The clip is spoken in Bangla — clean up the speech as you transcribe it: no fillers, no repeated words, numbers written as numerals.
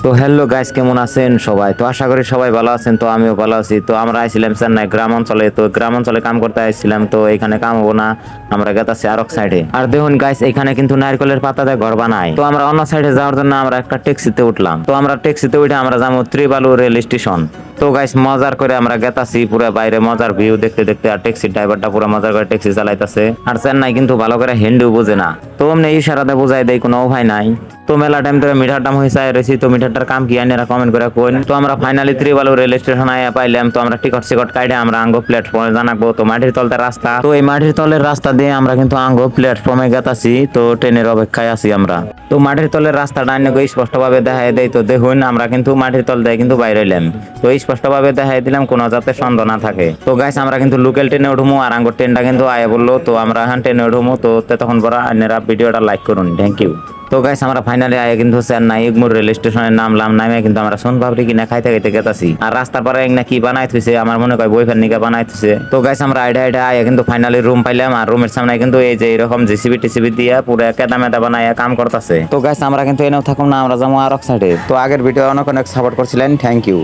তো হ্যালো গাইস, কেমন আছেন সবাই? তো আশা করি সবাই ভালো আছেন। তো আমিও ভালো আছি। তো আমরা আইছিলাম চেন্নাই গ্রাম অঞ্চলে। তো গ্রাম অঞ্চলে কাম করতে আইছিলাম। তো এখানে কাম হবো না, আমরা গেতাছি আরেক সাইডে। আর দেখুন গাইস, এখানে কিন্তু নারকেলের পাতা দিয়ে ঘর বানায়। তো আমরা অন্য সাইডে যাওয়ার জন্য আমরা একটা ট্যাক্সিতে উঠলাম। তো আমরা ট্যাক্সিতে উঠে আমরা যাবো ত্রিবালু রেল স্টেশন। তো গাইস মজার করে আমরা গেতাছি পুরো বাইরে মজার ভিউ দেখতে দেখতে। আর ট্যাক্সির ড্রাইভারটা পুরো মজার করে ট্যাক্সি চালাইতাছে। আর চেন্নাই কিন্তু ভালো করে হিন্দিও বোঝে না। তো অমনি ইশারাতে বোঝাই দেয়, কোনো উপায় নাই। তো মেলা টাইম ধরে মিঠার দাম হয়েছে রয়েছি। তো মিঠারটার কাম কি আইনারা কমেন্ট করে কোন। তো আমরা ফাইনালি ত্রিবালু রেল স্টেশন আয়া পাইলাম। তো আমরা টিকট সিকট কাটে আমরা আঙ্গো প্ল্যাটফর্মে জানাবো। তো মাটির তলতে রাস্তা, তো এই মাটির তলের রাস্তা দিয়ে আমরা কিন্তু আঙ্গো প্ল্যাটফর্মে গেতাছি। তো ট্রেনের অপেক্ষায় আছি আমরা। তো মাটির তলের রাস্তাটা আইনাকে স্পষ্ট ভাবে দেখাই দেয়। তো দেখুন আমরা কিন্তু মাটির তল দিয়ে কিন্তু বাইরে এলাম। তো স্পষ্ট ভাবে দেখাই দিলাম, কোনো যাতে সন্দেহ না থাকে। তো গাইস আমরা কিন্তু লোকাল ট্রেনে উঠবো। আর আঙ্গো ট্রেনটা কিন্তু আয়া বললো। তো আমরা এখন ট্রেনে উঠবো। তো তখন পরা আইনারা ভিডিওটা লাইক করুন, থ্যাংক ইউ। তো গাইস আমরা ফাইনালি আয়া কিন্তু চেন্নাই এগমোর রেল স্টেশনে নামলাম। নামে কিন্তু আমরা সোনপাপড়ি কিনা খাইতে খাইতে গেতাছি। আর রাস্তার পারে এক না কি বানাই থুইছে, আমার মনে হয় বইফের নিকা বানাই থুইছে। তো গাইস আমরা আইডা আইডা আয়া কিন্তু ফাইনালি রুম পাইলাম। আর রুমের সামনে কিন্তু এই যে এরকম জেসিবি টিসিবি দিয়া পুরো কেদা মেদা বানায়া কাম করতেছে। তো গাইস আমরা কিন্তু এনেও থাকুম না, আমরা যাবো আরেক সাইডে। তো আগের ভিডিও অনেক অনেক সাপোর্ট করছিলেন, থ্যাংক ইউ।